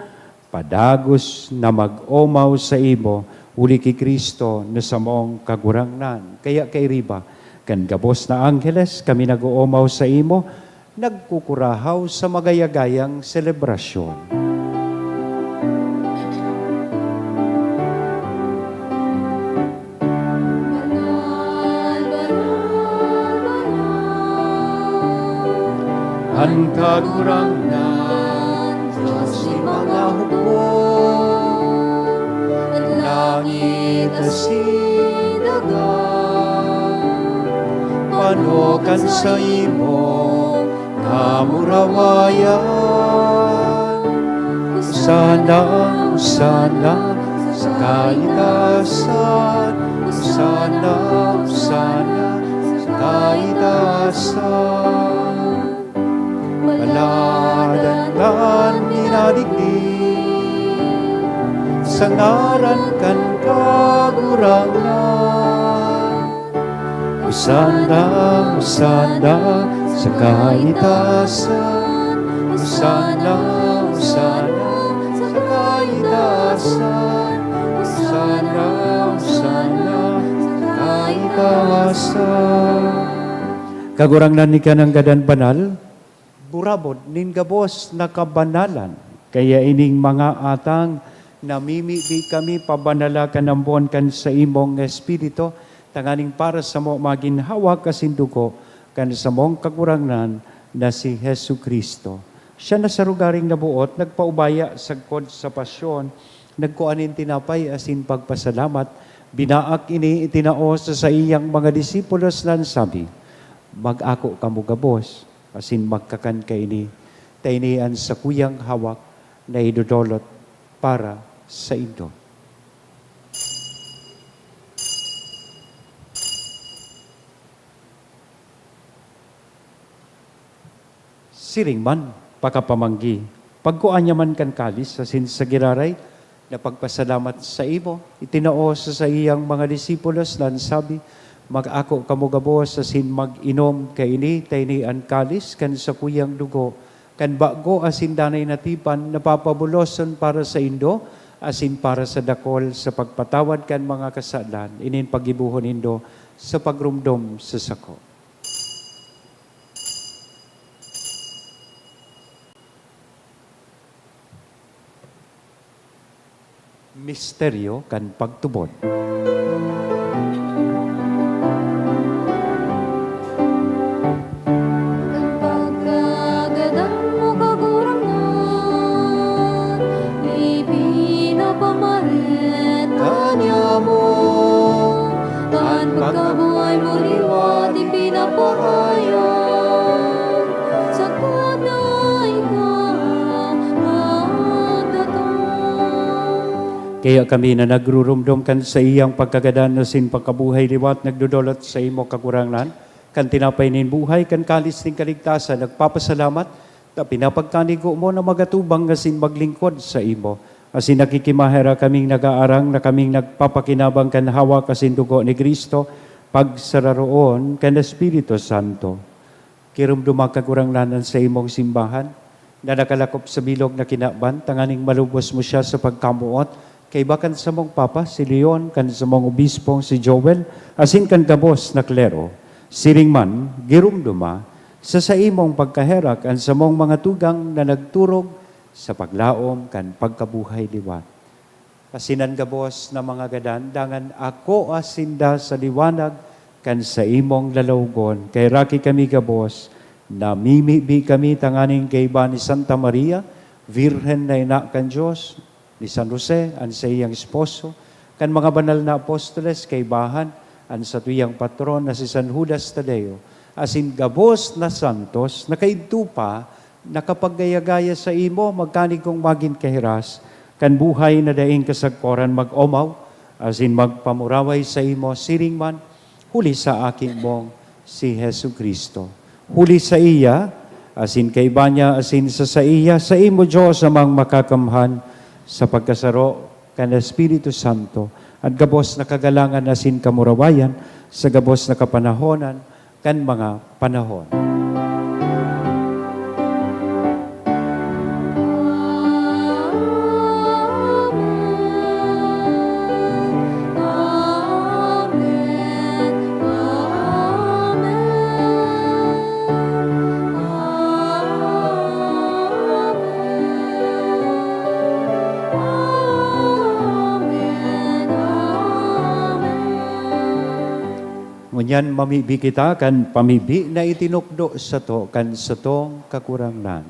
padagos na mag-omaw sa imo, uli kay Kristo na sa mong kagurangnan. Kaya kay Riba, kan gabos na angheles, kami nag-uumaw sa imo, nagkukurahaw sa magayagayang selebrasyon. Ang kagurangnan, Diyos ni mga hukbo, langit asin dagat, panokan sa imo kamurawayan. Usana, usana sa kaitasan, usana, usana sa kaitasan. Maladan ninadigdig sa ngaran kan kagurangan. Usana, usana sa kaitasan, usana, usana sa kaitasan. kaitaasan, sana, sana, kaitaasan. Kagurangnan ni ka ng gadan banal, burabod nin gabos na kabanalan. Kaya ining mga atang namimili kami pabanala kanambon kan sa imong espiritu, tanganing para sa mo maginhawa kasinduko kan sa mong kagurangnan na si Hesu Kristo. Siya na sa rugaring nabuot, nagpaubaya sagkod sa pasyon, nagkuanin tinapay asin pagpasalamat, binaak ini itinao sa iyang mga disipulos nan sabi, mag-ako kamo gabos, asin magkakan ka ini, tainian sa kuyang hawak na idudolot para sa indo. Siring man, pakapamanggi, pagkuanya man kan kalis, asin sa giraray, na pagpasalamat sa imo, itinao sa iyang mga disipulos nan sabi, mag-ako kamo gabos asin mag-inom kay ini taynian kalis kan sa kuyang dugo kan bago asin danay natipan napapabuloson para sa indo asin para sa dakol sa pagpatawad kan mga kasalan inin pagibuhon indo sa pagrumdom sa sako. Misteryo kan pagtubod. Pagkagadan mo kagurangan, ipinapamaret kanya mo. Tan pagkabuhay mo liwat, ipinapahayag. Sa na ikaw magdatong. Kaya kami na nagrurumdum kan sa iyang pagkagadan na sin pagkabuhay liwat, nagdudulot sa imo kakurangan, kan tinapay nin buhay, kan kalis ning kaligtasan, nagpapasalamat, ta pinapagkanigo mo na magatubang nga sin maglingkod sa imo. Asin nakikimahera kaming nagaarang na kaming nagpapakinabang kan hawa kasin dugo ni Kristo, pagsararoon kan Espiritu Santo. Kirumduma kakuranganan sa imong simbahan, na nakalakop sa bilog na kinaban, tanganing malubos mo siya sa pagkamuot, kay bakan sa mong papa, si Leon, kan sa mong obispong, si Joel, asin kan kabos na klero, siring man, girumduma, sa imong pagkaherak, ang sa mong mga tugang na nagturog, sa paglaom, kan pagkabuhay liwat. Asinan gabos na mga gadan, dangan ako asinda sa liwanag, kan sa imong lalawgon, kay raki kami gabos, namimibi kami tanganing kay iba ni Santa Maria, Virhen na ina kan Diyos, ni San Jose, an sa iyang esposo, kan mga banal na apostoles kay bahan, an sa tuyang patron na si San Judas Tadeo, asin gabos na santos, nakaidtupa, nakapaggaya-gaya sa imo, magkanig kong magin kahiras, kan buhay na daing kasagkoran mag-omaw, asin magpamuraway sa imo, siring man, huli sa aking mong si Hesu Kristo. Huli sa iya, asin kay banya, asin sa iya, sa imo Diyos amang makakamhan, sa pagkasaro kan Espiritu Santo, at gabos na kagalangan asin kamurawayan, sa gabos na kapanahonan, kan mga panahon. Ngunyan mamibi kita kan pamibi na itinukdo sa to kan sa tong kakurangnan.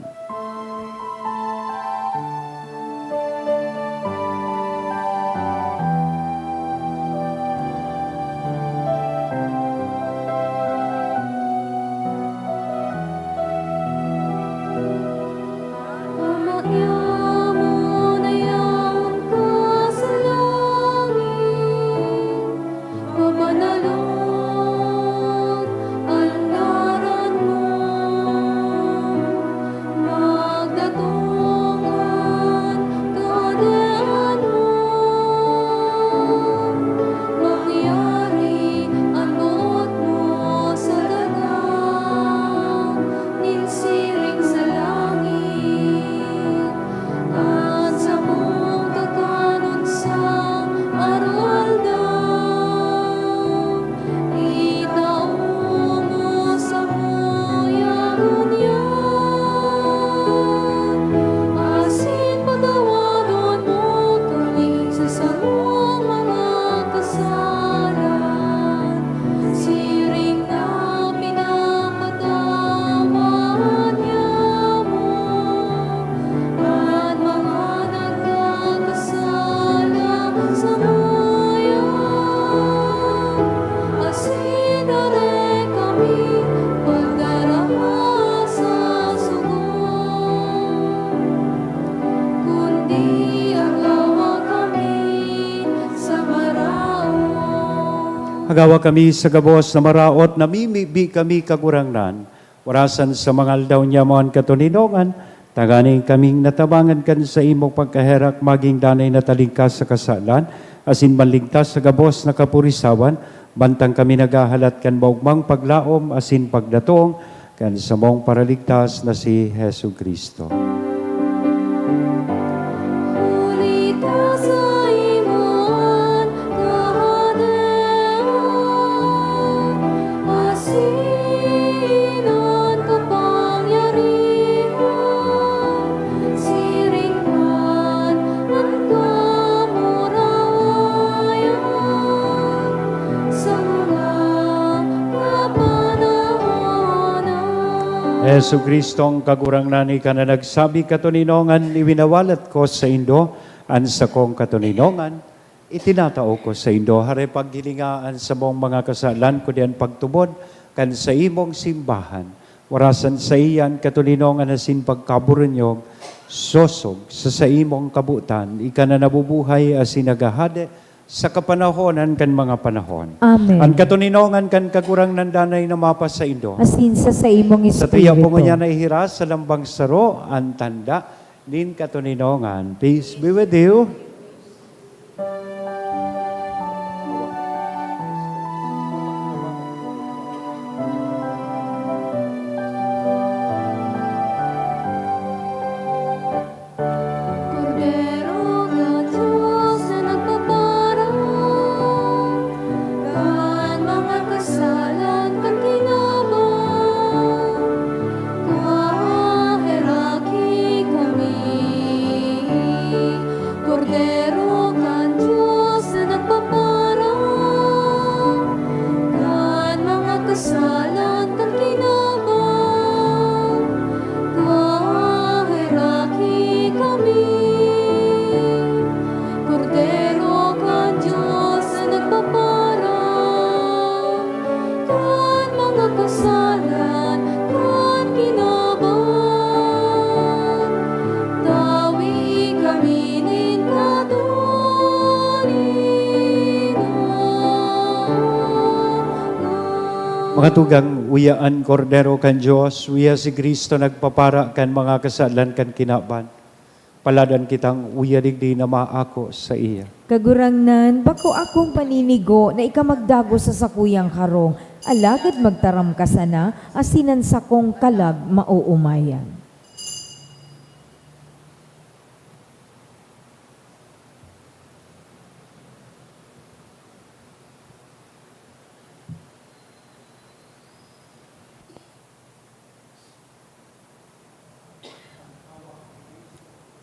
Hagawa kami sa gabos na maraot na mimibi kami kagurangnan. Warasan sa mga aldaw niya mo ang katuninongan, taganing kaming natabangan kan sa imong pagkaherak maging danay na talingkas sa kasalan, asin manligtas sa gabos na kapurisawan, bantang kami nagahalat kan maugmang paglaom asin pagdatong, kan sa mong paraligtas na si Hesu Kristo. Huli ka sa imong kahadean, asinan kapangyarihan, siringman ang kamurawayan, sa mga kapanahonan. Hesu Kristong kagurangnan ka na nagsabi katuninongan, iwinawalat ko sa Indo, an sa kong katuninongan, itinatao ko sa Indo, hare paggilingaan sa mong mga kasalan ko diyan pagtubod, kan sa imong simbahan, warasan sa iyan katuninongan na sin pagkaburunyog, sosog sa imong kabutan, ika na nabubuhay as sinagahade, sa kapanahonan kan mga panahon. Amen. Ang katuninongan kan kagurang nandanay na mapas sa Indo. Asin sa imong Sa tiyak espiritu. po niya na ihiras sa lambang saro, ang tanda, nin katuninongan. Peace be with you. Kordero ng Diyos na nagpaparang, kan mga kasalan kan kinabang, kaheraki kami. Kordero ng Diyos na nagpaparang, kan mga kasalan kan kinabang, kaheraki kami. Kordero ka Diyos na nagpaparang, kan mga kasalan kan kinabang, tawi kami nin katuninongan. Mga tugang uyaan kordero kan Diyos, uya si Kristo nagpapara kan mga kasalan kan kinaban. Paladan kitang uya digdi na maako sa iya. Kagurangnan, bako akong paninigo na ikamagdago sa sakuyang karong, alagad magtaram ka sana, asinan sa kong kalag mauumayan.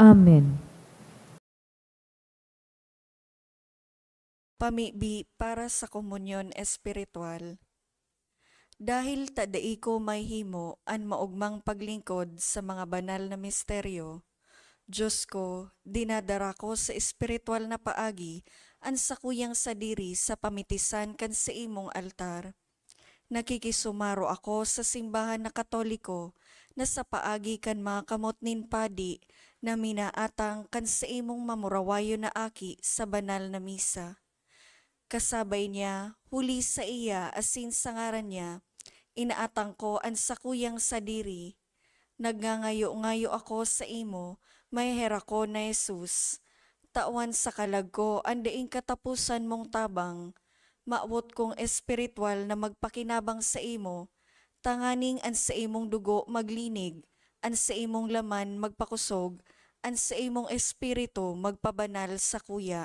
Amen. Pamibi para sa komunyon espiritual. Dahil tadai ko may himo an maugmang paglingkod sa mga banal na misteryo, Diyos ko, dinadara ko sa espiritual na paagi an sakuyang sadiri sa pamitisan kan sa imong altar. Nakikisumaro ako sa simbahan na Katoliko na sa paagi kan mga kamot nin padi na minaatang kan sa imong mamurawayo na aki sa banal na misa. Kasabay niya, huli sa iya asin sa ngaran niya, inaatang ko ang sakuyang sadiri. Nagngangayo-ngayo ako sa imo, may hera ko na Jesus. Tawan sa kalag ko, andaing katapusan mong tabang. Maawot kong espiritual na magpakinabang sa imo, tanganing an sa imong dugo maglinig, an sa imong laman magpakusog, an sa imong espiritu magpabanal sa kuya.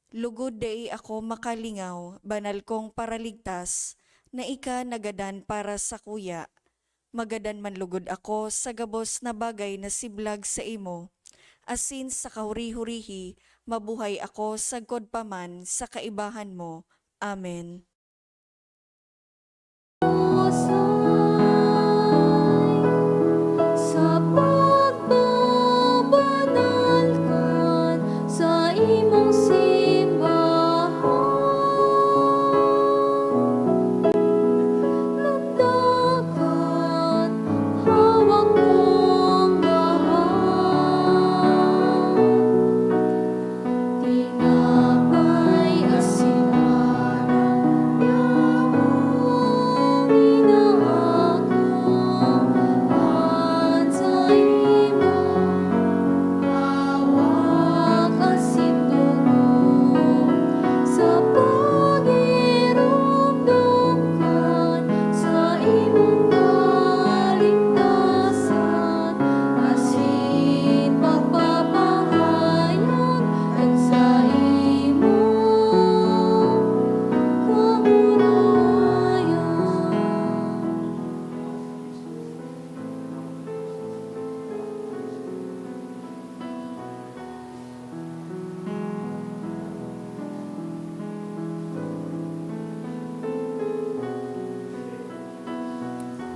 Lugod dai ako makalingaw, banal kong paraligtas, na ika nagadan para sa kuya. Magadan man lugod ako sa gabos na bagay na siblag sa imo. Asin sa kahuri-hurihi, mabuhay ako sa godpaman sa kaibahan mo. Amen. Sa pagbabanalkan sa imong simbahan, nagdakan hawak mong gahan, tinapay asin waran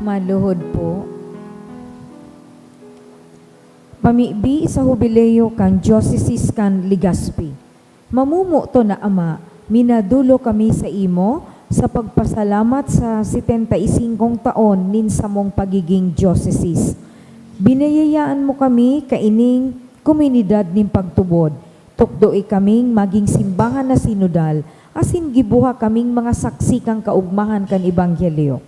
Maluhod po. Pamibi sa hubileyo kang Diocese kan Legazpi. Mamumo to na Ama, minadulo kami sa imo sa pagpasalamat sa 75 taon nin sa mong pagiging diocese. Binayayaan mo kami kaining komunidad nin pagtubod. Tukdoi kaming maging simbahan na sinodal, asin gibuha kaming mga saksi kang kaugmahan kan ebanghelyo.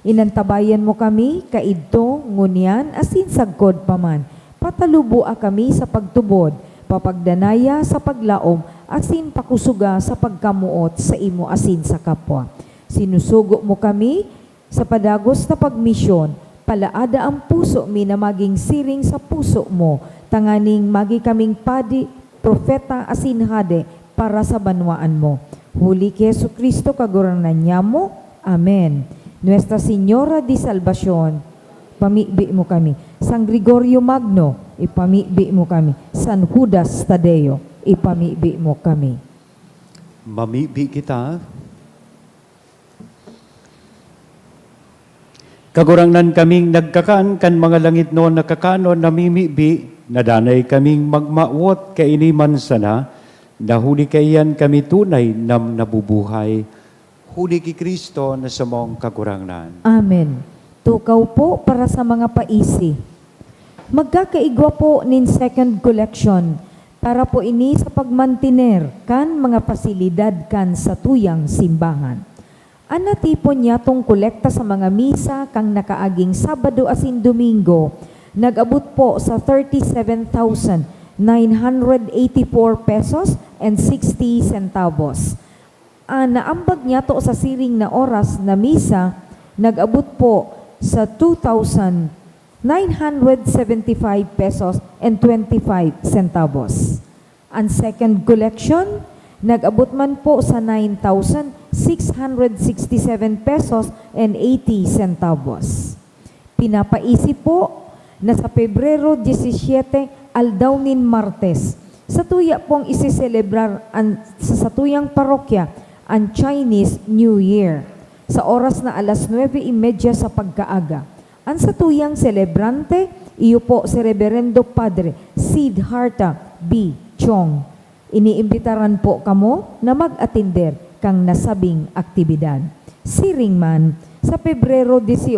Inantabayan mo kami kaidto ngunyan asin sagkod paman. Patalubua kami sa pagtubod, papagdanaya sa paglaom, asin pakusuga sa pagkamuot sa imo asin sa kapwa. Sinusugo mo kami sa padagos na pagmisyon, palaada ang puso mi na maging siring sa puso mo, tanganing magi kaming padi, propeta asin hade para sa banwaan mo. Huli ki Jesucristo kaguranan niya mo. Amen. Nuestra Señora de Salvacion, pamibi mo kami. San Gregorio Magno, ipamibi mo kami. San Judas Tadeo, ipamibi mo kami. Mamibi kita. Kagurangnan kaming nagkakaan kan mga langit noon nakakanon namimibi, nadanay kaming magmaawot kainiman sana, nahuli kayan kami tunay nam nabubuhay. Huli ki Kristo na sa mong kagurangnan. Amen. Tukaw po para sa mga paisi. Magkakaigwa po nin second collection para po ini sa pagmantiner kan mga pasilidad kan sa tuyang simbahan. Anatipon niya tong kolekta sa mga misa kang nakaaging Sabado asin Domingo, nag-abot po sa 37,984 pesos and 60 centavos. Naambag niya to sa siring na oras na misa, nag-abot po sa 2,975 pesos and 25 centavos. Ang second collection, nag-abot man po sa 9,667 pesos and 80 centavos. Pinapaisip po na sa Pebrero 17, aldawnin Martes, sa tuya pong isiselebrar sa tuyang parokya ang Chinese New Year sa oras na alas 9:30 sa pagkaaga. Ang sa tuyang celebrante, iyo po si Reverendo Padre Siddhartha B. Chong. Iniimbitaran po kamo na mag-atinder kang nasabing aktibidad. Siring man, sa Pebrero 18,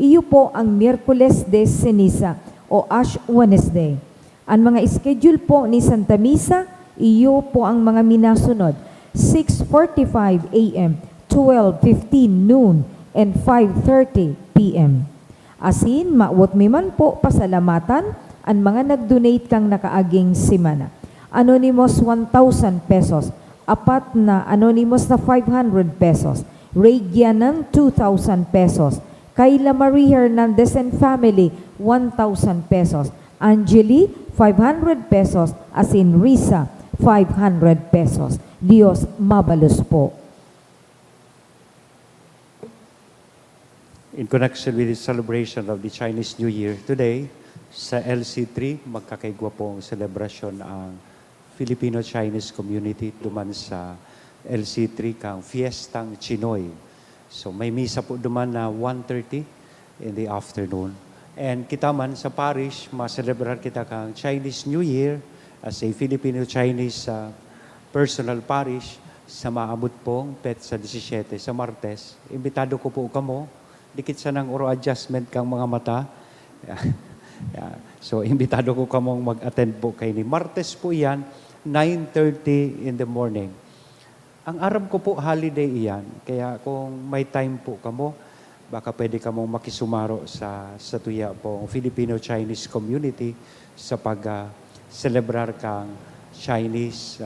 iyo po ang Miyerkules de Ceniza o Ash Wednesday. Ang mga schedule po ni Santa Misa, iyo po ang mga minasunod, 6:45 a.m., 12:15 noon, and 5:30 p.m. Asin, maawot mi man po pasalamatan ang mga nag-donate kang nakaaging simana. Anonymous 1,000 pesos, apat na anonymous na 500 pesos, Regia ng 2,000 pesos, Kayla Marie Hernandez and family 1,000 pesos, Angeli 500 pesos, asin Risa 500 pesos. Diyos mabalos po. In connection with the celebration of the Chinese New Year today, sa LC3, magkakaigwa pong selebrasyon ang Filipino-Chinese community duman sa LC3 kang Fiestang Chinoy. So may misa po duman na 1:30 in the afternoon. And kita man sa parish, maselebrar kita kang Chinese New Year as a Filipino-Chinese personal parish sa maabot pong sa 17 sa Martes. Imbitado ko po kamo, dikit sa ng oro adjustment kang mga mata. Yeah. So, imbitado ko kamong mag-attend po kay ni Martes po yan, 9:30 in the morning. Ang aram ko po, holiday iyan. Kaya kung may time po kamo, baka pwede kamong makisumaro sa tuya po Filipino-Chinese community sa pag-celebrar kang Chinese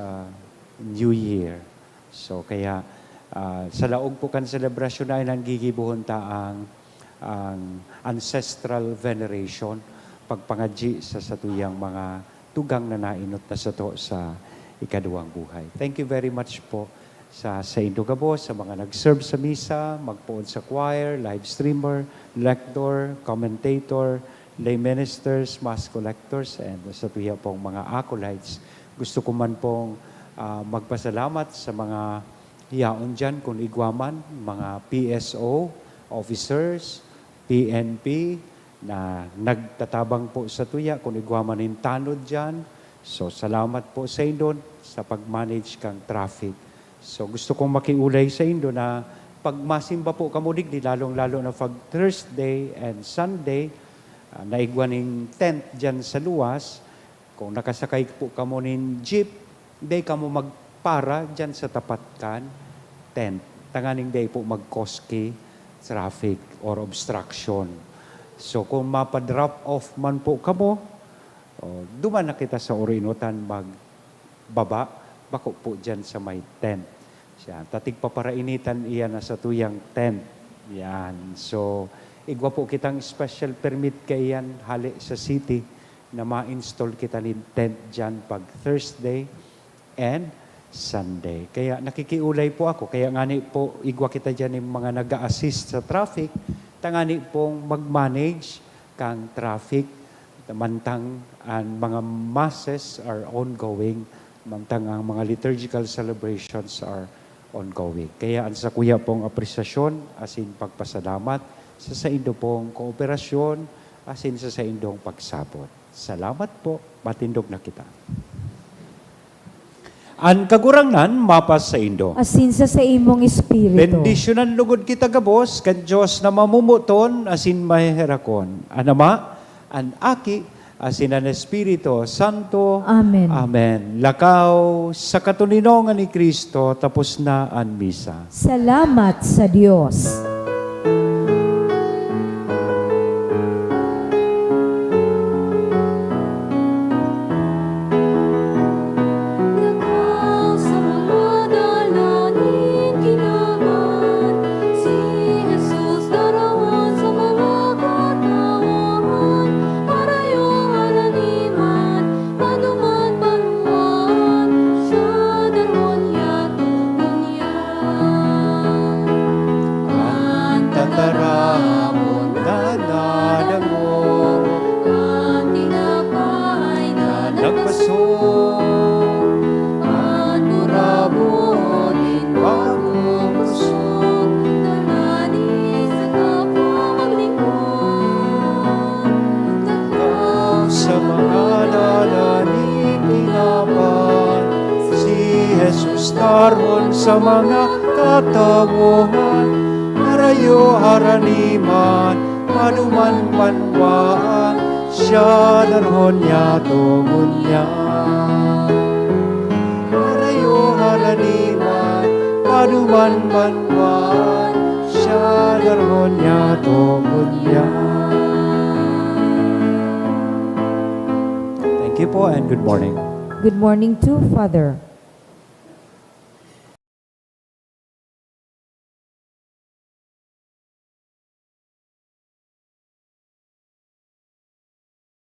New Year. So, kaya sa laog po kan celebration na nang gigibuhon ta ang ancestral veneration, pagpangadji sa satuyang mga tugang na nainot na sato sa ikaduwang buhay. Thank you very much po sa Indogabo, sa mga nag-serve sa misa, magpuon sa choir, live streamer, lector, commentator, lay ministers, mass collectors, and sa tuya pong mga acolytes. Gusto ko man pong magpasalamat sa mga hiyaon dyan kung igwaman, mga PSO, officers, PNP na nagtatabang po sa tuya kung igwamanin tanod dyan. So salamat po sa Indo sa pag-manage kang traffic. So gusto kong makiulay sa Indo na pag masimba po kamo digdi, lalong-lalo na pag Thursday and Sunday, naigwaning tent dyan sa luwas. Kung nakasakay po kamo nin jeep, day kamo magpara dyan sa tapat kan tent. Tanganing day po mag-koski traffic or obstruction. So kung mapadrop off man po kamo, duman na kita sa Orinutan magbaba, bako po dyan sa may tent. Siya, tatig paparainitan iyan na sa tuyang tent. Yan. So, igwa po kitang special permit kayan hali sa city na ma-install kita ni tent dyan pag Thursday and Sunday. Kaya nakikiulay po ako. Kaya nga po, igwa kita dyan yung mga nag-a-assist sa traffic, tangani pong mag-manage kang traffic, mantang ang mga masses are ongoing, mantang ang mga liturgical celebrations are ongoing. Kaya ang sa kuya pong apresyasyon, asin pagpasalamat, sa indo pong kooperasyon, asin sa indong pagsabot. Salamat po, matindog na kita. An kagurangnan, mapas sa indo. Asin sa imong espiritu. Bendisyonan lugod kita gabos, kan Diyos na mamumuton, asin mahiherakon. Anama, an aki, asin an Espiritu Santo. Amen. Amen. Lakaw sa katuninongan ni Kristo, tapos na an misa. Salamat sa Diyos. Nakaw sa mga dalanin kinaman, si Jesus darawan sa mga katawan, harayo haraniman, panuman panuan, siya daron yato bunyan. Ang tataramon na nadamo, Ang tinapay na nagpasok, Ang murabunin pangubusog, dalani sa kapwa maglingkod. Ikaw sa mga dalanin tinapan, si Jesus naroon sa mga katawuhan, harayo haraniman, panuman panwaan, siya naroon niya tungunyan. Harayo haraniman, panuman panwaan, siya naroon niya tungunyan. Thank you po and good morning. Good morning to Father.